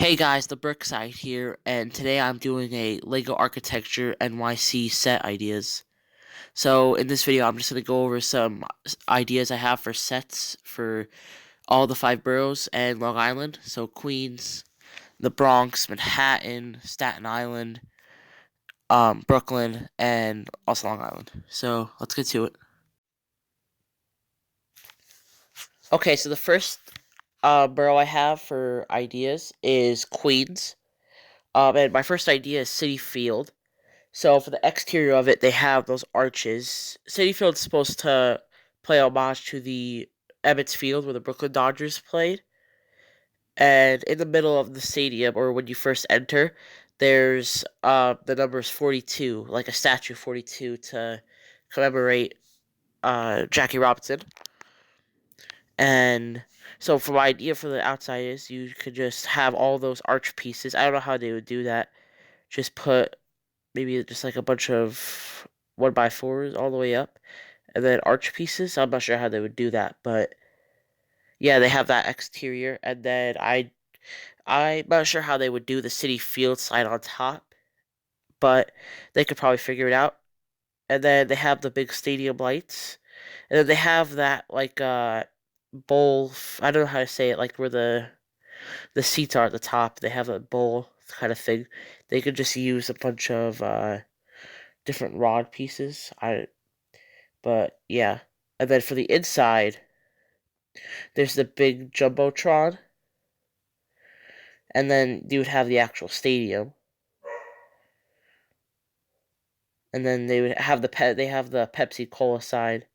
Hey guys, the Brickside here, and today I'm doing a Lego Architecture NYC set ideas. So in this video, I'm just going to go over some ideas I have for sets for all the five boroughs and Long Island. So Queens, the Bronx, Manhattan, Staten Island, Brooklyn, and also Long Island. So let's get to it. Okay, so the first borough I have for ideas is Queens. And my first idea is City Field. So for the exterior of it, they have those arches. Citi Field's supposed to play homage to the Emmett's Field where the Brooklyn Dodgers played. And in the middle of the stadium, or when you first enter, there's the numbers 42, like a statue of 42 to commemorate Jackie Robinson. And so for my idea for the outside is you could just have all those arch pieces. I don't know how they would do that. Just put maybe just like a bunch of 1x4s all the way up, and then arch pieces. I'm not sure how they would do that, but yeah, they have that exterior, and then I'm not sure how they would do the City Field slide on top, but they could probably figure it out. And then they have the big stadium lights, and then they have that like bowl. I don't know how to say it, like where the seats are at the top. They have a bowl kind of thing. They could just use a bunch of different rod pieces. But yeah. And then for the inside, there's the big jumbotron, and then you would have the actual stadium, and then they would have they have the Pepsi Cola side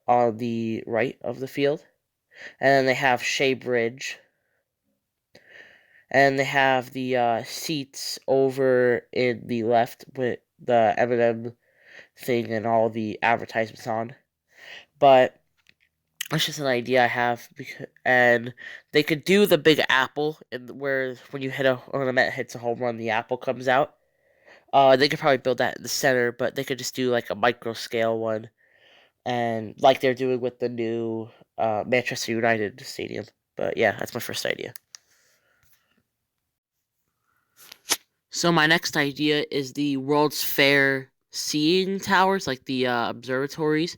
on the right of the field, and then they have Shea Bridge, and they have the seats over in the left with the M&M thing and all the advertisements on. But that's just an idea I have, and they could do the big apple, and where when you hit when a Met hits a home run, the apple comes out. They could probably build that in the center, but they could just do like a micro scale one, and like they're doing with the new Manchester United stadium. But yeah, that's my first idea. So my next idea is the World's Fair seeing towers, like the observatories.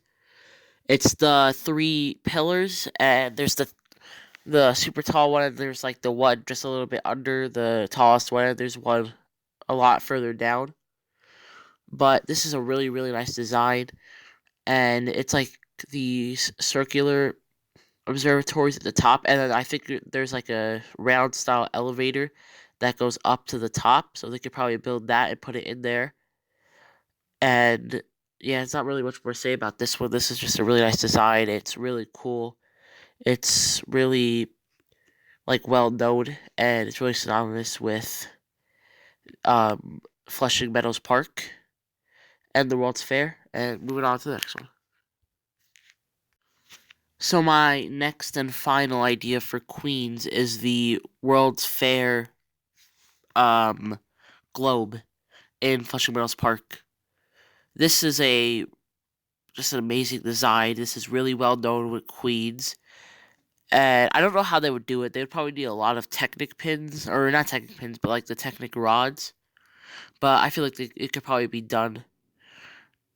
It's the three pillars, and there's the super tall one, and there's like the one just a little bit under the tallest one, and there's one a lot further down. But this is a really, really nice design, and it's like these circular observatories at the top, and then I think there's like a round style elevator that goes up to the top, so they could probably build that and put it in there. And yeah, it's not really much more to say about this one. This is just a really nice design. It's really cool. It's really like well known, and it's really synonymous with um, Flushing Meadows Park and the World's Fair. And moving on to the next one. So my next and final idea for Queens is the World's Fair um, globe in Flushing Meadows Park. This is a just an amazing design. This is really well known with Queens. And I don't know how they would do it. They would probably need a lot of Technic pins, or not Technic pins, but like the Technic rods. But I feel like it could probably be done.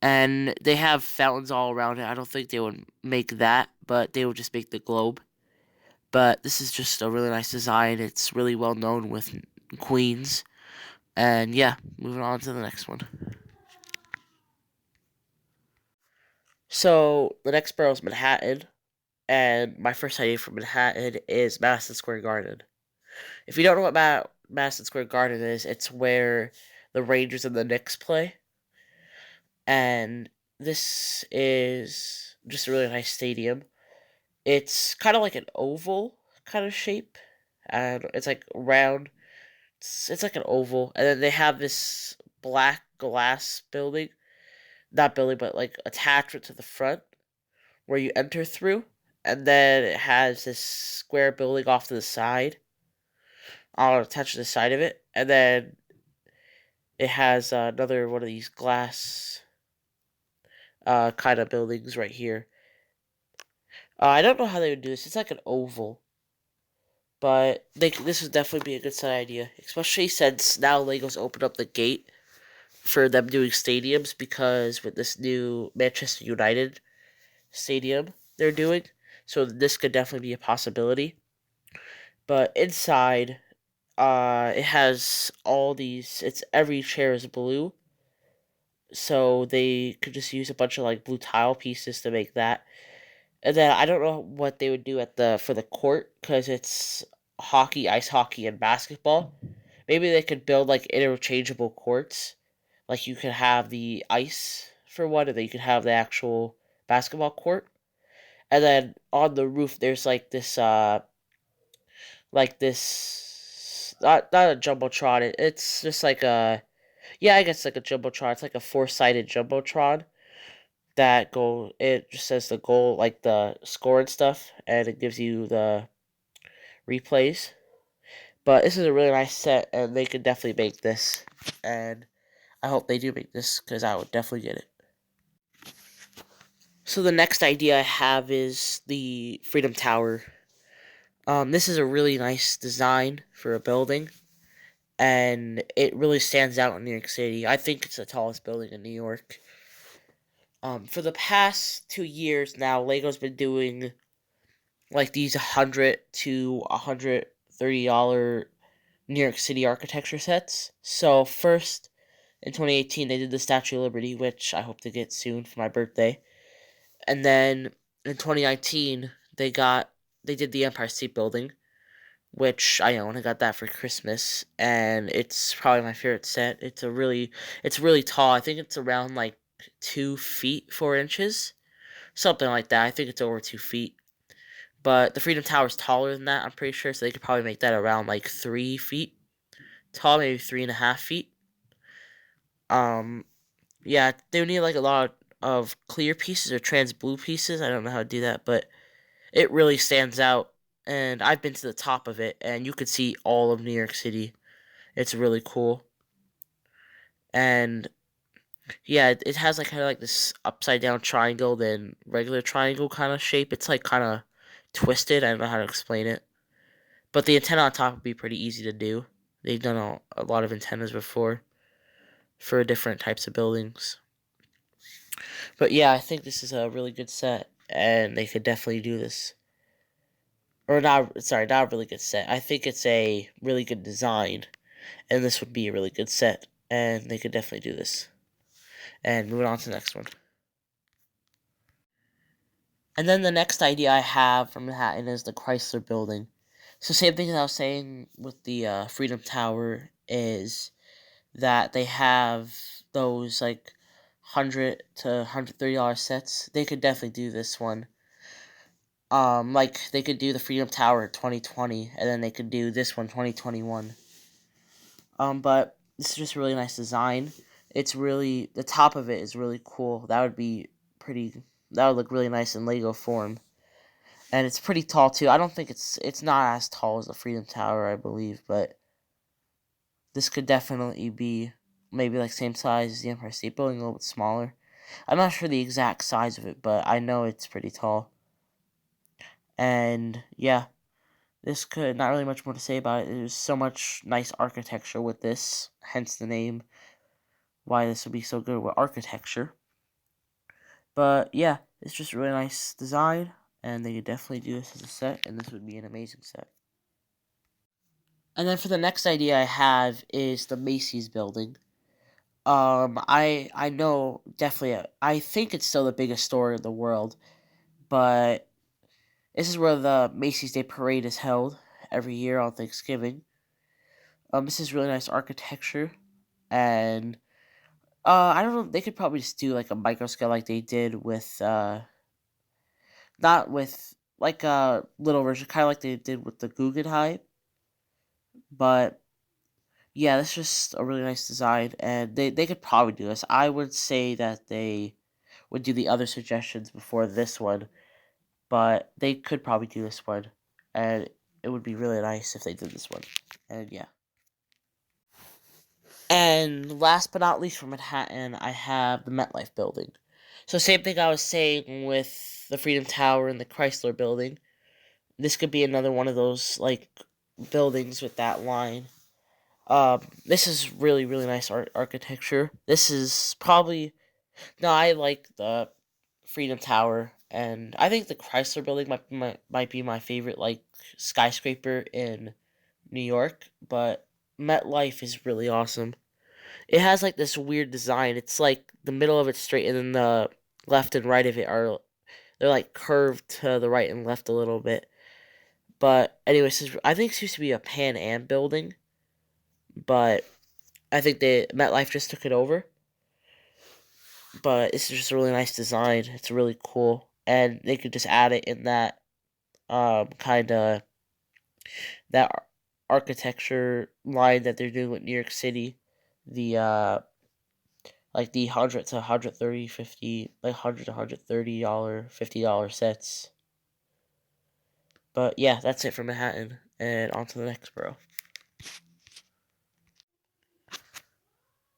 And they have fountains all around it. I don't think they would make that, but they would just make the globe. But this is just a really nice design. It's really well known with Queens. And yeah, moving on to the next one. So the next borough is Manhattan. And my first idea for Manhattan is Madison Square Garden. If you don't know what Madison Square Garden is, it's where the Rangers and the Knicks play. And this is just a really nice stadium. It's kind of like an oval kind of shape, and it's like round. It's like an oval, and then they have this black glass building, not building, but like attachment to the front where you enter through, and then it has this square building off to the side, all attached to the side of it, and then it has another one of these glass kind of buildings right here. I don't know how they would do this. It's like an oval, But this would definitely be a good side idea, especially since now Lego's opened up the gate for them doing stadiums because with this new Manchester United stadium they're doing, so this could definitely be a possibility. But inside, it has all these. It's every chair is blue, so they could just use a bunch of like blue tile pieces to make that. And then I don't know what they would do at the for the court because it's hockey, ice hockey, and basketball. Maybe they could build like interchangeable courts. Like you could have the ice for one, and then you could have the actual basketball court. And then on the roof, there's like this, not a jumbotron. It's just like a yeah, I guess like a jumbotron. It's like a four-sided jumbotron that go. It just says the goal, like the score and stuff, and it gives you the replays. But this is a really nice set, and they could definitely make this. And I hope they do make this because I would definitely get it. So the next idea I have is the Freedom Tower. This is a really nice design for a building, and it really stands out in New York City. I think it's the tallest building in New York. For the past 2 years now, Lego's been doing like these $100 to $130 New York City architecture sets. So first in 2018 they did the Statue of Liberty, which I hope to get soon for my birthday. And then in 2019 they did the Empire State Building, which I own. I got that for Christmas, and it's probably my favorite set. It's really tall. I think it's around like 2 feet 4 inches, something like that. I think it's over 2 feet. But the Freedom Tower is taller than that, I'm pretty sure. So they could probably make that around like 3 feet tall, maybe 3.5 feet. Um, yeah, they would need like a lot of clear pieces or trans blue pieces. I don't know how to do that, but it really stands out. And I've been to the top of it, and you could see all of New York City. It's really cool. And yeah, it has like kind of like this upside down triangle, then regular triangle kind of shape. It's like kind of twisted. I don't know how to explain it. But the antenna on top would be pretty easy to do. They've done a lot of antennas before for different types of buildings. But yeah, I think this is a really good set, and they could definitely do this. Or not, sorry, not a really good set. I think it's a really good design, and this would be a really good set, and they could definitely do this. And moving on to the next one. And then the next idea I have from Manhattan is the Chrysler Building. So same thing as I was saying with the Freedom Tower is that they have those like $100 to $130 sets. They could definitely do this one. Like they could do the Freedom Tower 2020, and then they could do this one 2021. But this is just a really nice design. It's really the top of it is really cool. That would be pretty. That would look really nice in Lego form, and it's pretty tall too. I don't think it's not as tall as the Freedom Tower, I believe, but this could definitely be maybe like same size as the Empire State Building, a little bit smaller. I'm not sure the exact size of it, but I know it's pretty tall. And yeah, this could not really much more to say about it. There's so much nice architecture with this, hence the name. Why this would be so good with architecture. But yeah, it's just a really nice design, and they could definitely do this as a set, and this would be an amazing set. And then for the next idea I have is the Macys Building. I know definitely. I think it's still the biggest store in the world, but this is where the Macy's Day Parade is held every year on Thanksgiving. This is really nice architecture, and I don't know. They could probably just do like a micro scale like they did with not with like a little version, kind of like they did with the Guggenheim, but yeah, that's just a really nice design, and they could probably do this. I would say that they would do the other suggestions before this one, but they could probably do this one, and it would be really nice if they did this one. And yeah. And last but not least from Manhattan, I have the MetLife Building. So same thing I was saying with the Freedom Tower and the Chrysler Building. This could be another one of those like buildings with that line. This is really really nice architecture. This is probably no, I like the Freedom Tower, and I think the Chrysler Building might be my favorite like skyscraper in New York. But MetLife is really awesome. It has like this weird design. It's like the middle of it straight, and then the left and right of it are they're like curved to the right and left a little bit. But anyways, I think it used to be a Pan Am building, but I think they MetLife just took it over. But it's just a really nice design. It's really cool, and they could just add it in that kind of that architecture line that they're doing with New York City. The like the 100 to 130 50 like 100 to $130 $50 sets. But yeah, that's it for Manhattan, and on to the next borough.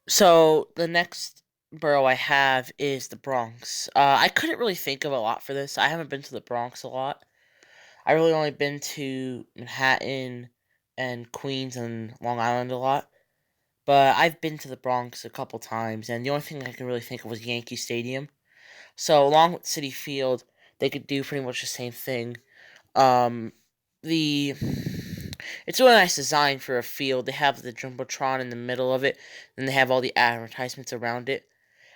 So the next borough I have is the Bronx. I couldn't really think of a lot for this. I haven't been to the Bronx a lot. I really only been to Manhattan and Queens and Long Island a lot. But I've been to the Bronx a couple times, and the only thing I can really think of was Yankee Stadium. So along with City Field, they could do pretty much the same thing. Um, the it's a really nice design for a field. They have the jumbotron in the middle of it, and they have all the advertisements around it.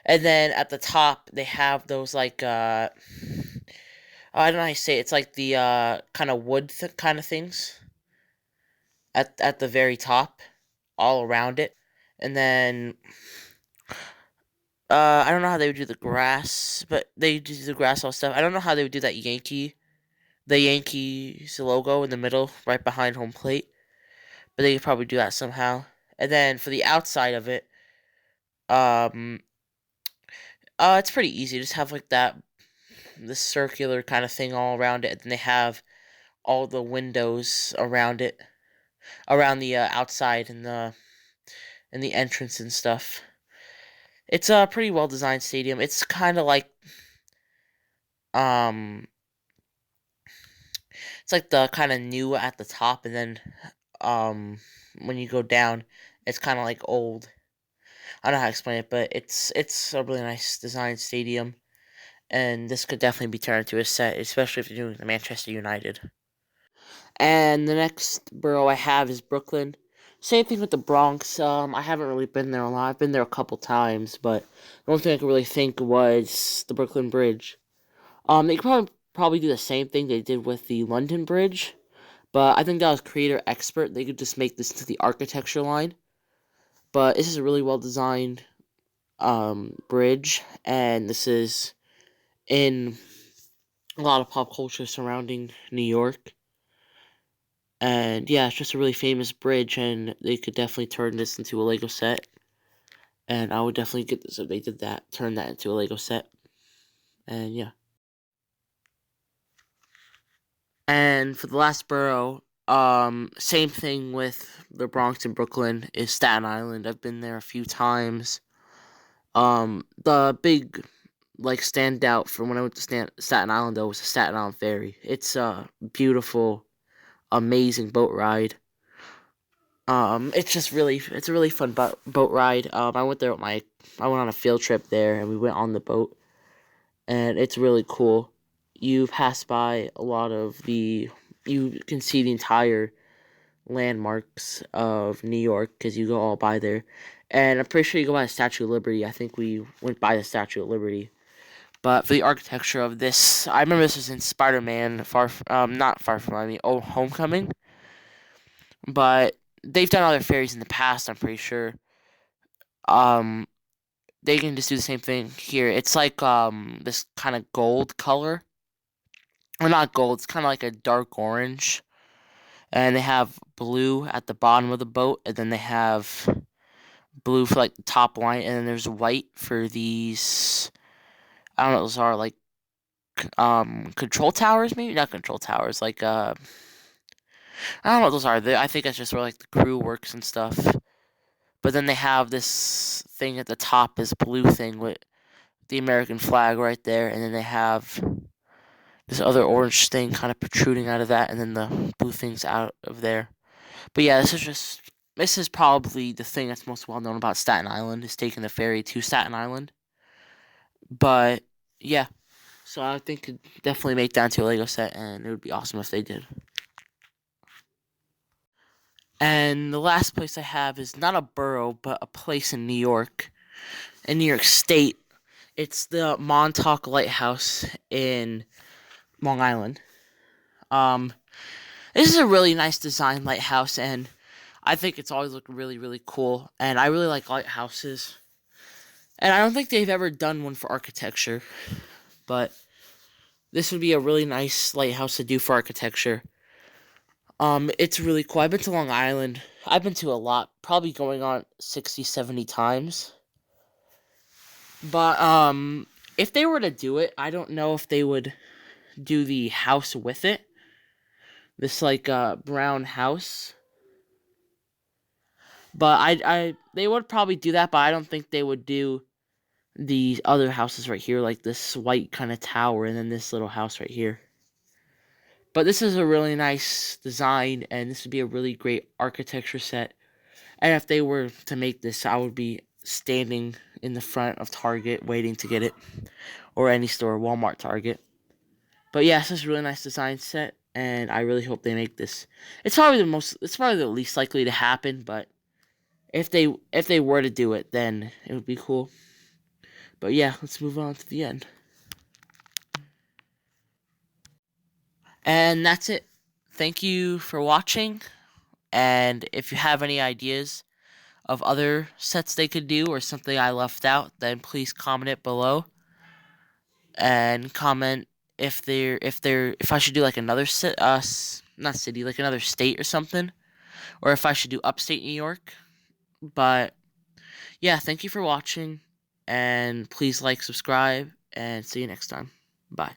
And then at the top, they have those like I don't know how you say it. It's like the kind of wood kind of things at the very top, all around it, and then I don't know how they would do the grass, but they do the grass all stuff. I don't know how they would do that the Yankees logo in the middle, right behind home plate, but they could probably do that somehow. And then for the outside of it, um, it's pretty easy. Just have like the circular kind of thing all around it, and then they have all the windows around it, around the outside and the entrance and stuff. It's a pretty well designed stadium. It's kind of like um, it's like the kind of new at the top, and then um, when you go down, it's kind of like old. I don't know how to explain it, but it's a really nice designed stadium, and this could definitely be turned into a set, especially if you're doing the Manchester United. And the next borough I have is Brooklyn. Same thing with the Bronx. I haven't really been there a lot. I've been there a couple times, but the only thing I could really think was the Brooklyn Bridge. They could probably do the same thing they did with the London Bridge, but I think that was creator expert. They could just make this to the architecture line. But this is a really well designed bridge, and this is in a lot of pop culture surrounding New York. And yeah, it's just a really famous bridge, and they could definitely turn this into a Lego set. And I would definitely get this if they did that, turn that into a Lego set. And yeah. And for the last borough, same thing with the Bronx and Brooklyn is Staten Island. I've been there a few times. The big like standout from when I went to Staten Island though was the Staten Island Ferry. It's a beautiful, amazing boat ride. It's a really fun boat ride. I went there with I went on a field trip there, and we went on the boat, and it's really cool. You pass by a lot of you can see the entire landmarks of New York because you go all by there, and I'm pretty sure you go by the Statue of Liberty. I think we went by the Statue of Liberty. But for the architecture of this, I remember this was in Spider-Man, not Far From I mean, oh, Homecoming. But they've done other ferries in the past. I'm pretty sure. Um, they can just do the same thing here. It's like this kind of gold color, or not gold. It's kind of like a dark orange, and they have blue at the bottom of the boat, and then they have blue for like the top line, and then there's white for these. I don't know what those are, like control towers, maybe not control towers, like I don't know what those are. I think that's just where like the crew works and stuff. But then they have this thing at the top, this blue thing with the American flag right there, and then they have this other orange thing kind of protruding out of that, and then the blue thing's out of there. But yeah, this is probably the thing that's most well known about Staten Island is taking the ferry to Staten Island. But yeah, so I think it could definitely make that into a Lego set, and it would be awesome if they did. And the last place I have is not a borough, but a place in New York State. It's the Montauk Lighthouse in Long Island. Um, this is a really nice design lighthouse, and I think it's always looked really, really cool. And I really like lighthouses. And I don't think they've ever done one for architecture, but this would be a really nice lighthouse to do for architecture. It's really cool. I've been to Long Island. I've been to a lot, probably going on 60, 70 times. But if they were to do it, I don't know if they would do the house with it. This like brown house. But they would probably do that, but I don't think they would do the other houses right here, like this white kind of tower and then this little house right here. But this is a really nice design, and this would be a really great architecture set. And if they were to make this, I would be standing in the front of Target waiting to get it, or any store, Walmart, Target. But yeah, this is a really nice design set, and I really hope they make this. It's probably the least likely to happen, but if they were to do it, then it would be cool. But yeah, let's move on to the end. And that's it. Thank you for watching. And if you have any ideas of other sets they could do or something I left out, then please comment it below. And comment if I should do like another not city, like another state or something, or if I should do upstate New York. But yeah, thank you for watching, and please like, subscribe, and see you next time. Bye.